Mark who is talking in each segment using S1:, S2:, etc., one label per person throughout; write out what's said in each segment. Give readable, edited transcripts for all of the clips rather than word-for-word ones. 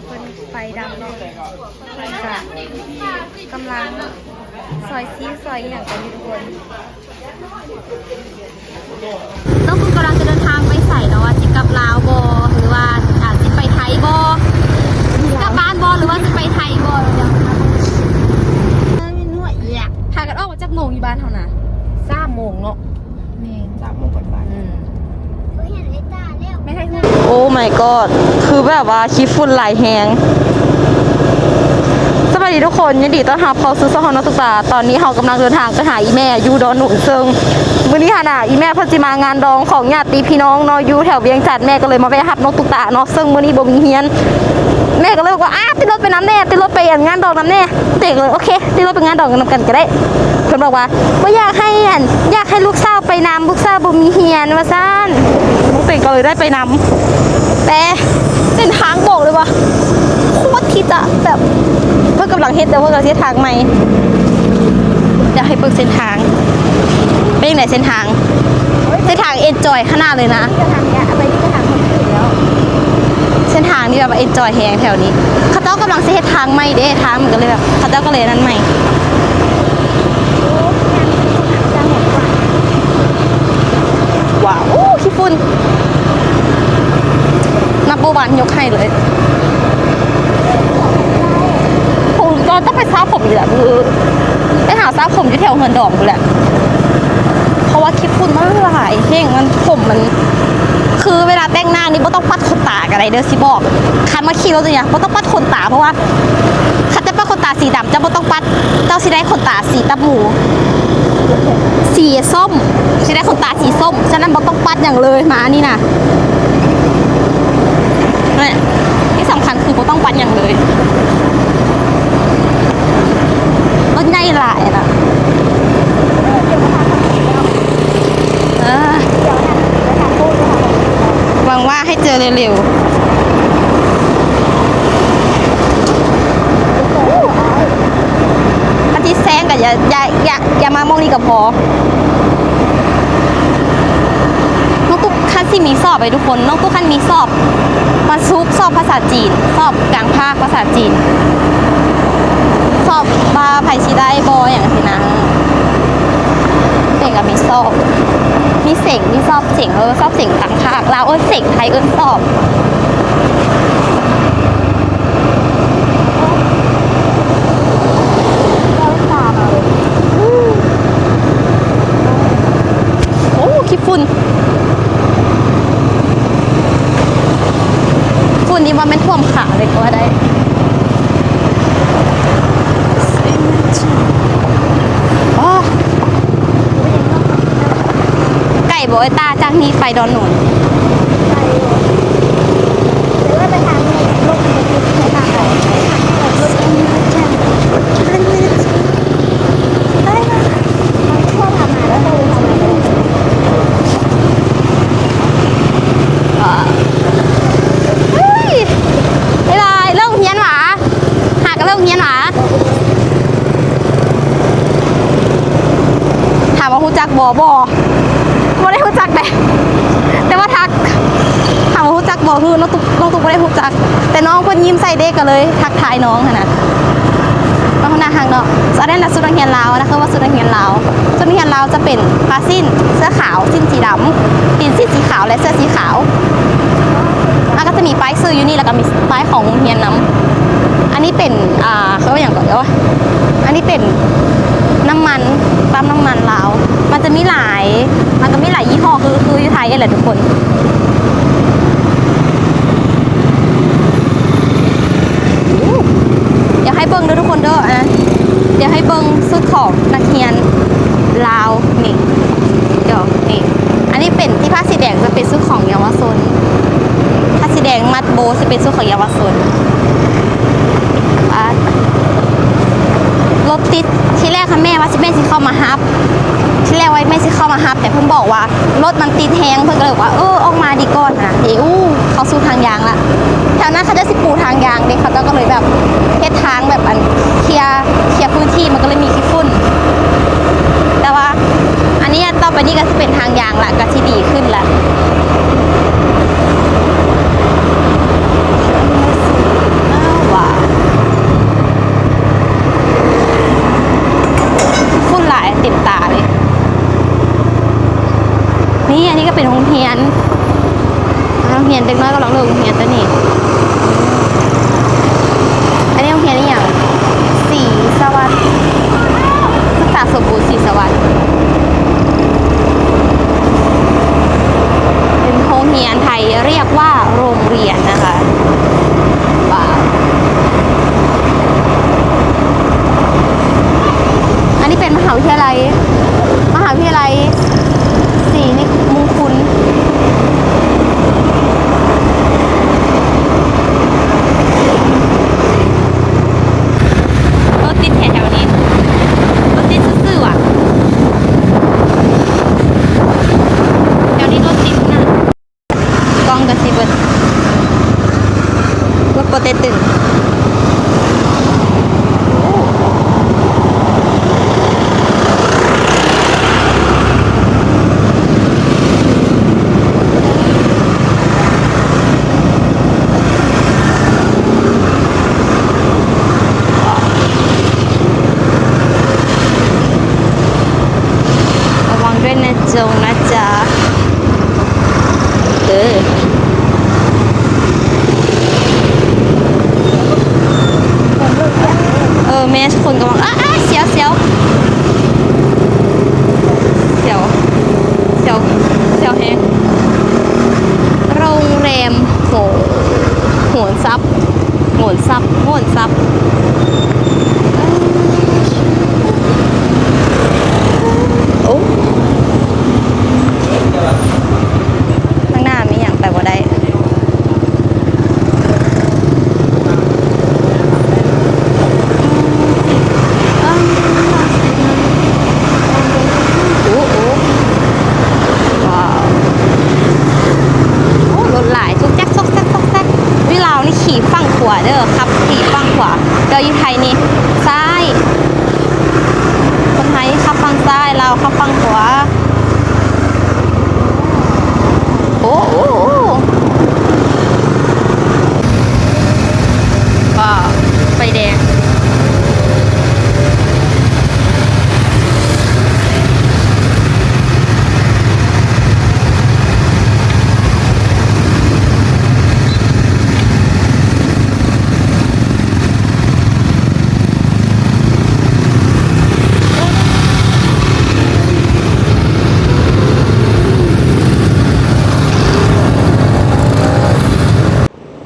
S1: เพิ่นไฟดำเนาะเพิ่นก็กำลังซอยซีซอยอย่างกันอยู่ทุกคนต้องคุณกำลังจะเดินทางไปใส่เนาะว่าจะกลับลาวบอหรือว่าอาจจะไปไทยบอกลับบ้านบอหรือว่าจะไปไทยบอเดี๋ยวหน่วยอ่ะพากันออกมาจากโมงอยู่บ้านเท่านั้น3 โมงเนาะนี่3 โมงก่อนไปไม่ใช่โอ้ my god คือแบบว่าขี้ฝุ่นหลายแหงสวัสดีทุกคนยินดีต้อนรับเข้าสู่ช่องนักศึกษาตอนนี้เรากำลังเดินทางไปหาอีแม่อยู่ดอนหนุนซึ่งมื้อนี้ค่ะน่ะอีแม่เพิ่นสิมางานดองของญาติพี่น้องเนาะอยู่แถวเวียงจันทน์แม่ก็เลยมาแวะรับน้องตุ๊กตาเนาะซึ่งมื้อนี้บ่มีเรียนแม่ก็เลยบอกว่าติดรถไปน้ำแน่ติดรถไปงานดองน้ำแน่เด็กเลยโอเคติดรถไปงานดองกันก็ได้เพิ่นบอกว่าบ่อยากให้ลูกสาวไปนำลูกสาวบ่มีเรียนว่าซั่นลูกเต็งก็เลยได้ไปนำแต่เส้นทางบอกเลยว่าโคตรที่จะแบบเพื่อกำลังเฮ็ดแต่ว่ากำลังเฮ็ดทางใหม่เดี๋ยวให้เปิดเส้นทางเป็นยังไงเส้นทางเอนจอยขนาดเลยนะเส้นทางนี่แบบเอนจอยแฮงแถวนี้เขาเจ้ากำลังเฮ็ดทางใหม่เด้ทางเหมือนกันเลยแบบเขาเจ้าก็เลยนั่นใหม่ว้าวขี้ฝุ่นนับโบวันยกให้เลยผมก็ต้องไปซาผมอยู่แหละคือไปหาซาผมอยู่แถวเฮินดอกอยู่แหละเพราะว่าขี้ฝุ่นมันหลายแห้งมันผมมันคือเวลาแต่งหน้านี่ไม่ต้องปัดขนตาอะไรเด้อสิบอกคันมาขี่รถเนี่ยไม่ต้องปัดขนตาเพราะว่าคันจะปัดขนตาสีดำจะไม่ต้องปัดเจ้าสิได้ขนตาสีตับหมูสีส้มสิได้ขนตาสีส้มฉะนั้นไม่ต้องปัดอย่างเลยมานี่นะที่สำคัญคือไม่ต้องปัดอย่างเลยรถใหญ่หลายนะหวังว่าให้เจอเร็วๆมันที่แซงกับอย่ามามองนี่กับพอน้องตุ๊กคันที่มีสอบไปทุกคนน้องตุ๊กคันมีสอบมาซุกสอบภาษาจีนสอบกลางภาคภาษาจีนสอบบาไผ่ชีได้บออย่างที่นะเก่งกับมีสอบมีเสียงมีสอบเสียงสอบเสียงกลางภาคลาวเสียงไทยสอบโอ้ขี้ฝุ่นนี่ว่ามันท่วมขาเลยก็ได้ไก่โบยตาจากนี้ไปดอนหนุนไปทางลูกไปทางไหนได้นะท่วมทำมาแล้วเลยทำอะไรถามว่าฮู้จักบ่ไม่ได้ฮู้จักแต่ว่าทักถามว่าฮู้จักบ่คือน้องตุ๊กไม่ได้ฮู้จักแต่น้องเพิ่นยิ้มใส่เด็กก็เลยทักทายน้องนะมาข้างหน้าทางเนาะจะได้นักสุดนักเรียนลาวนะคือว่าสุดนักเรียนลาวสุดนักเรียนลาวจะเป็นผ้าสิ้นเสื้อขาวสิ้นสีดำตีนสีขาวและเสื้อสีขาวก็จะมีป้ายซื้ออยู่นี่แล้วก็มีป้ายของเรียนนำอันนี้เป็นเขาว่าอย่างก่อนว่าอันนี้เป็นน้ำมันปั๊มน้ำมันลาวมันก็มีหลายยี่ห้อคือที่ไทยแหละทุกคนเดี๋ยวให้เบิ้งด้วยทุกคนเด้อนะเดี๋ยวให้เบิ้งสุดของนักเรียนลาวนี่เดี๋ยวนี่อันนี้เป็นที่ผ้าสีแดงจะเป็นสุดของเยาวชนผ้าสีแดงมัดโบจะเป็นสุดของเยาวชนรถติดที่แรกค่ะแม่ว่าแม่สิเข้ามาฮับที่แรกไว้แม่สิเข้ามาฮับแต่เพิ่นบอกว่ารถมันติดแฮงเพิ่นก็เลยว่าออกมาดีก่อนนะเขาสู่ทางยางละแถวนั้นเขาจะสิปูทางยางเด็กเขาก็เลยแบบเฮ็ดทางแบบอันเคลียร์พื้นที่มันก็เลยมีขี้ฝุ่นแต่ว่าอันนี้ต่อไปนี้ก็จะเป็นทางยางละก็ที่ดีขึ้นละ โปเตตึงระวังด้วยนะจงนะจ๊ะแม่คนกำลังเสียวเสียวเสียวเสียวเสียวแฮงโรงแรมโหนซับโหนซับโหนซับโอ้ข้างหน้ามีอย่างไปบ่ได้ขี่ฝั่งขวาเด้อครับขี่ฝั่งขวาเดี๋ยวอยู่ไทยนี่ซ้ายคนไทยขับฝั่งซ้ายเราขับฝั่งขวาโอ้โหว้าวไฟแดง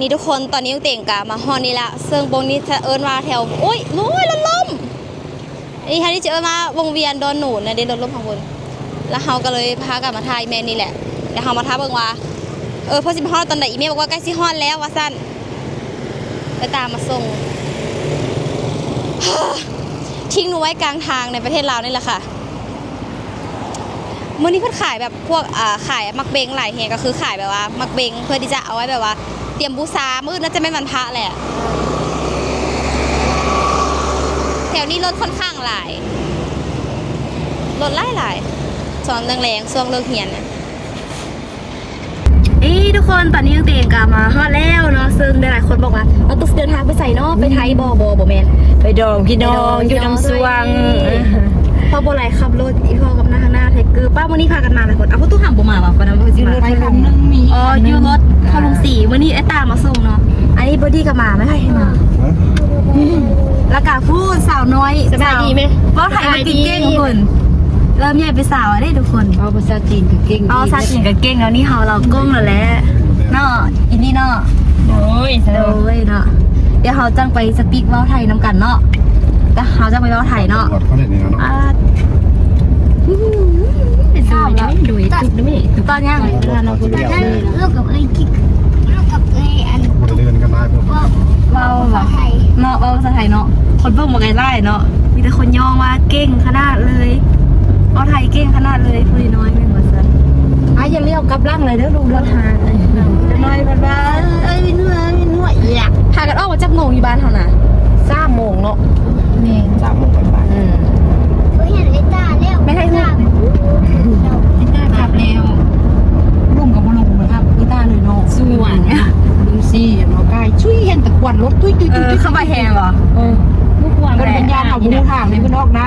S1: นี่ทุกคนตอนนี้ยังเต่งกามาฮอนนี่ละซึ่งวงนี้จะเอิญมาแถวโอ้ยลุยรถล้มนี่ค่ะที่จะเอิญมาวงเวียนโดนหนูนะเดินรถล้มของคนแล้วเขาก็เลยพากันมาทายแม่นี่แหละเดี๋ยวเขามาท้าเบิ่งว่าพอสิบฮอนตอนไหนอีเมลบอกว่าใกล้สิฮอนแล้วว่าสั้นไปตามมาส่งทิ้งหนูไว้กลางทางในประเทศลาวนี่แหละค่ะมื้อนี้เพิ่นขายแบบพวกขายมักเบงหลายแห่งก็คือขายแบบว่ามักเบงเพื่อที่จะเอาไว้แบบว่าเตรียมบูชามื้อน่าจะไม่วันพระแหละแถวนี้รถค่อนข้างหลายรถหลายช่วงแรงๆช่วงเลิกเรียนเนี่ยทุกคนตอนนี้ยังเตงกลับมาฮอดแล้วเนาะซึ่งหลายคนบอกว่าเราต้องเดินทางไปใส่เนาะไปไทยบ่แมน
S2: ไปดองพี่น้องอยู่น้ำสวง
S1: พ่อโบไรขับรถอีพ่อกับหน้าข้างหน้าไทยคือป้าวันนี้พากันมาหลายคนเอาพวกตู้ห่ำบ่มาป่ะวันนั้น
S2: อยู่รถคันนึงมี
S1: อยู่รถเขาลงสีวันนี้ไอ้ตามาส่งเนาะอันนี้บอดี้กับมาไม่ใช่มาแล้วก็พูดสาวน้อย
S2: สบายดีไหม
S1: ว่าไทยมาเก่งคนเริ่มใหญ่ไปสาวได้ทุกคน
S2: เอาภาษาจีนกับเก่ง
S1: เอาภาษาจีนกับเก่งแล้วนี่เราก้มแล้วแหละเนาะอินนี่เนาะ
S2: โอ้ย
S1: เนาะเดี๋ยวเขาจังไปสปีกว่าไทยน้ำกันเนาะแต่เขาจะไปว่าไทยเนาะเป็นสาวแล้วดูตุกด้วยตอนยัง
S3: เราก็ลูกกับไอ้กิ๊กลูกกับไอ้อัน
S2: เรียนกันได้พวก
S1: เราแบบเนาะเราภาษาไทยเนาะคนเพิ่งมาไกลไล่เนาะมีแต่คนย่องว่าเก่งขนาดเลยเอาไทยเก่งขนาดเลยพูดน้อยไม่เหมือนกัน
S2: อย่าเลี้ยวกลับล่างเลยเด้อลูกรถทาง
S1: จะน้อยบ้าน
S3: วินหัวอยาก
S1: พากันออกมาจากโมงอยู่บ้านเท่าน่ะ
S2: 3 โมงเนาะ
S1: นี่
S2: 3 โมงไป
S3: เห็นไอ้ตาแล้ว
S1: ไม่ใช่ตา
S2: ไอ้ตาขับแล้วลุงกับบ่ลุงนะครับไอ้ตาเลยเนาะ
S1: สวน
S2: ลุงซี่เนาะกายช่วยเห็นตะกวนรถตุ้ย
S1: เข้ามาแหงเหรอ
S2: ลูกกวนเป็นญาติเอาผู้ทางในเพิ่นออกนะ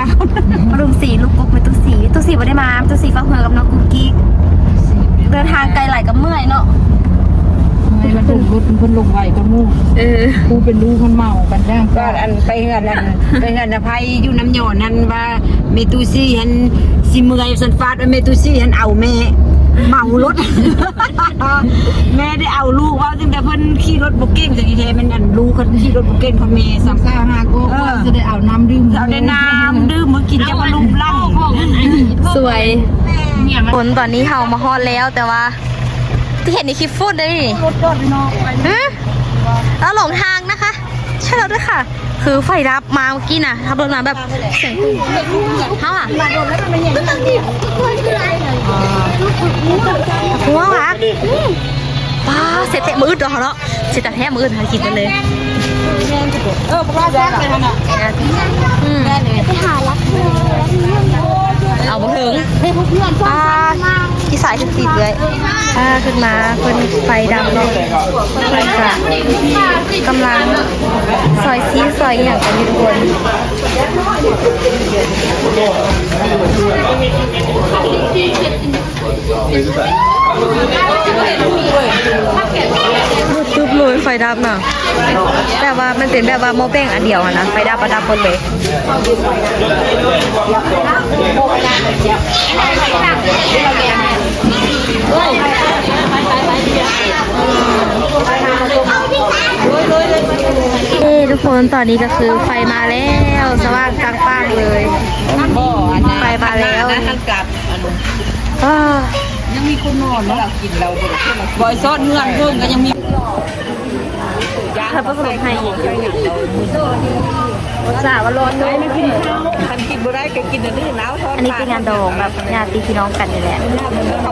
S1: ลุงสีลูกกุ๊กเป็นตุ๊สีบ่ได้มาตุ๊สีฟังเหือกับน้องกุ๊กกิ๊กเดินทางไกลหลายกับเมื่อยเนาะ
S2: มันถูกรถเพิ่นลงไว้ก็มู่กูเป็นลูกคนเมากันแล้ก็อันไปเงินอภัยอยู่น้ำหยอนั่นว่าเมตูซี่หันสิเมื่อยสันฟาดเมตูซี่หันเอาแม่เมารถแม่ได้เอาลูกว่าจึงแต่เพิ่นขี่รถบุกเก้งจากอีเทมันอันลูกคนขี่รถบุกเก้งคนเมย์3-5ก็จะได้เอาน้ำดื่มเอาได้น้ำดื่มมากินจะมาลุมเล่า
S1: สวยฝนตอนนี้เฮามาฮอดแล้วแต่ว่าที่เห็นในคลิปฟุ้นได้ดิ
S2: รถจอดไปนอก
S1: แล้วหลงทางนะคะใช่แล้วด้วยค่ะคือไฟดับมาเมื่อกี้น่ะทับรถมาแบบเสียงเขาอ่ะ
S2: มาโดนแล้วมันไม่เห็นหั
S1: ววะไฟ ป้าเสร็จแต่มืดเหรอเนาะเสร็จแต่แท้มืดหากินกันเลย
S2: ปลาแดงเลยนะ
S3: ไปหารักเธอ
S1: เอาบ่ถึง
S3: ไปพบเพื่อนป้า
S1: ที่สายถึงติดเลยขึ้นมาคนไฟดำเนาะเพื่อนค่ะกำลังซอยซีซอยอย่างกันอยู่ทุกคนตึ๊บเลยไฟดับเนาะแบบว่ามันเป็นแบบว่าโมเป้งอันเดียวนะไฟดับประดับคนเลยทุกคนตอนนี้ก็คือไฟมาแล้วสว่างกลางป้างเลยไฟมาแล้ว
S2: ยังมีคนนอนเนาะกินเราบ่อยซ้อนเงื่อนเพิ่มก็ยังมี
S1: ถ้าผสมให้สาวร้อนด้วย
S2: คันกินบ่ได้ก็กินอันนี้หนาวทอด
S1: อันนี้เป็นงานดองแบบญาติพี่น้องกันนี่แหละแล้วก็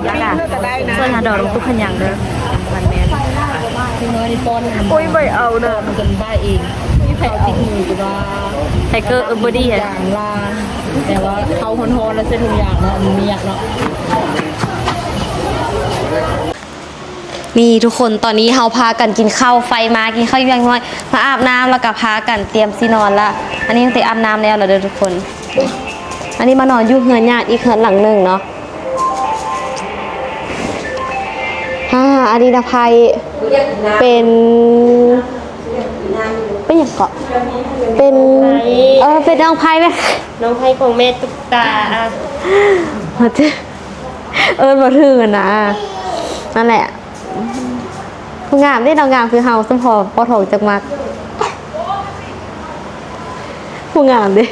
S1: ส่วนงานดองทุกคนอย่างเด้อมันแม่น
S2: ที่น้อยนี่ป้อน
S1: โอ้ยไม่เอาเด้อ
S2: มันกันได้เองมีแผลติดมือก็ว่า
S1: ไทเกอร์บอดี้
S2: อ
S1: อ่ะ
S2: ย่างลาแต่ว่าเขาฮอนๆแล้วเส้นทุกอย่างเนาะมันเมียกเนาะ
S1: มีทุกคนตอนนี้เฮาพากันกินข้าวไฟมากินข้าวยังน้อยมาอาบน้ำแล้วก็พากันเตรียมสินอนละอันนี้ยังติอาบน้ำแล้วเหรอเด้อทุกคน อันนี้มานอนอยู่เฮือนญาติอีกเฮือนหลังหนึ่งเนาะอันนี้นะภัยเป็นอย่างเกาะเป็นเป็นน้องภัยไหม
S4: น้องไพ่ของแม่ตุ๊กตา
S1: มาเจมาถึงอ่ะนะนั่นแหละผู้งามได้ดาวงามคือเฮาสมพอปอถงจากมักผู้งามดิ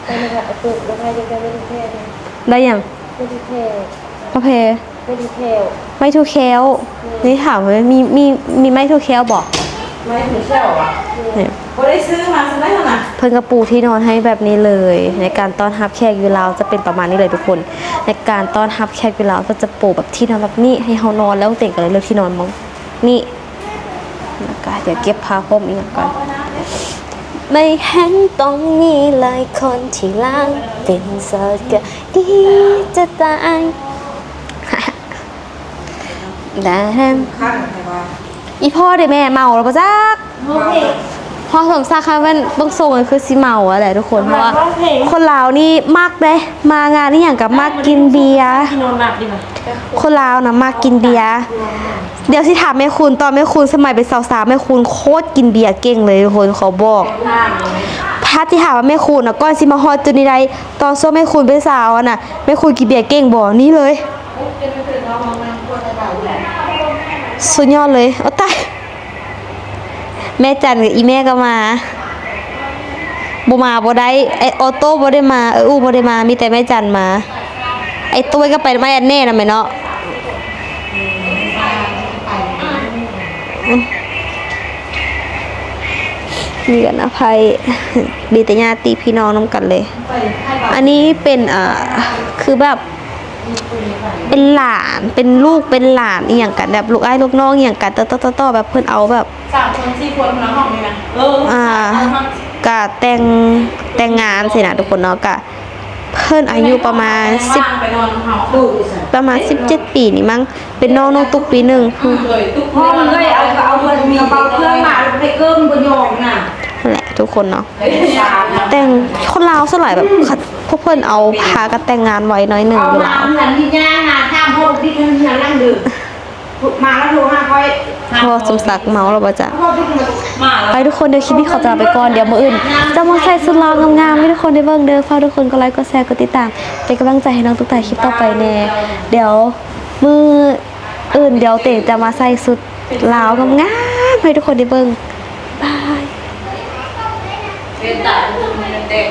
S4: ไปนะคะตุ๊กน้องไพ่ยังไม่ได้แค่
S1: ได้ยัง
S4: ไม่ได้แค่
S1: กาแฟ
S4: ไม่ได้แค่
S1: ไม่ทูแคลนี่ถามว่ามีไม่ทูแคลบอก
S2: ไม่ถึงเชี่ยวอ่ะ
S1: เนี่ย
S2: บ่ได้ซื้อมาซะแล้วนะ
S1: เพิ่นกระปูที่นอนให้แบบนี้เลย ในการต้อนรับแขกอยู่ลาวจะเป็นประมาณนี้เลยทุกคน ในการต้อนรับแขกอยู่ลาวก็จะปูแบบที่นอนแบบนี้ให้เฮานอนแล้วเต่งกันเลยเลือกที่นอนมั้งนี่นะคะเดี๋ยวเก็บผ้าห่มอีกก่อนไม่เห็นตรงนี้เลยคนที่ล้างเป็นโสดก็ดีจะตายแต่อีพ่อเดี๋ยวแม่เมาแล้วปะจักพ่อสมศักดิ์ค่ะมันบางทรงคือสิเมาอะไรทุกคนเพราะว่าคนลาวนี่มักเลยมางานนี่อย่างกับมักกินเบียร์คนลาวนะมักกินเบียร์เดี๋ยวสิถามแม่คุณตอนแม่คุณสมัยเป็นสาวๆแม่คุณโคตรกินเบียร์เก่งเลยทุกคนขอบอกพัดที่ถามว่าแม่คุณนะก้อนสิมาฮอดจุดนี้ใดตอนโซ่แม่คุณเป็นสาวน่ะแม่คุณกินเบียร์เก่งบ่นี่เลยสุดยอดเลยเอาตายแม่จันกับอีแม่ก็มาบ่ได้ไอออโต้บ่ได้มาอู้บ่ได้มามีแต่แม่จันมาไอตัวก็ไปไม่อันแน่นะแม่เนาะมีกันอภัยมีแต่ญาติพี่น้องนำกันเลยอันนี้เป็นคือแบบเป็นหลานเป็นลูกเป็นหลานอีหยังกันแบบลูกไอ้ลูกน้องอีหยังกันต่อแบบเพิ่นเอาแบบ
S2: 3 คน 4 คนคนละห้องนี่นะ
S1: กะแต่งงานสินะทุกคนเนาะกะเพิ่นอายุประมาณ
S2: 10ไปนอนเฮา
S1: ประมาณ17 ปีนี่มั้งเป็นน้องตุกปีหนึ่ง
S2: เลยตุ๊กห้องเลยเอาเงินมีกระเป๋าเครื่องมาไปเกิ้มบ่ยอมน่ะ
S1: นั่นแหละทุกคนเนาะแต่งคนลาวสลายแบบพวกเพิ่นเอาพากันแต่งงานไว้น้อยหนึ่งอยู่แล้ว
S2: เงินที่ย่าหาข้ามโพดที่เงินนั่งดื่มมาแล้วโทรหาค่อย
S1: พอสมศักดิ์เมาแล้วบ่จ๊ะ
S2: มาแล้ว
S1: ไปทุกคนเดี๋ยวคลิปนี้ขอตัวลาไปก่อนเดี๋ยวมื้ออื่นจะมาใส่สุดลาวงามๆให้ทุกคนได้เบิ่งเด้อฝากทุกคนกดไลค์กดแชร์กดติดตามเป็นกำลังใจให้น้องตุ๊กตาคลิปต่อไปแน่เดี๋ยวมื้ออื่นเดี๋ยวเต๋จะมาใส่สุดลาวงามๆให้ทุกคนได้เบิ่งบาย
S2: เป็นตาเป็นเด็ก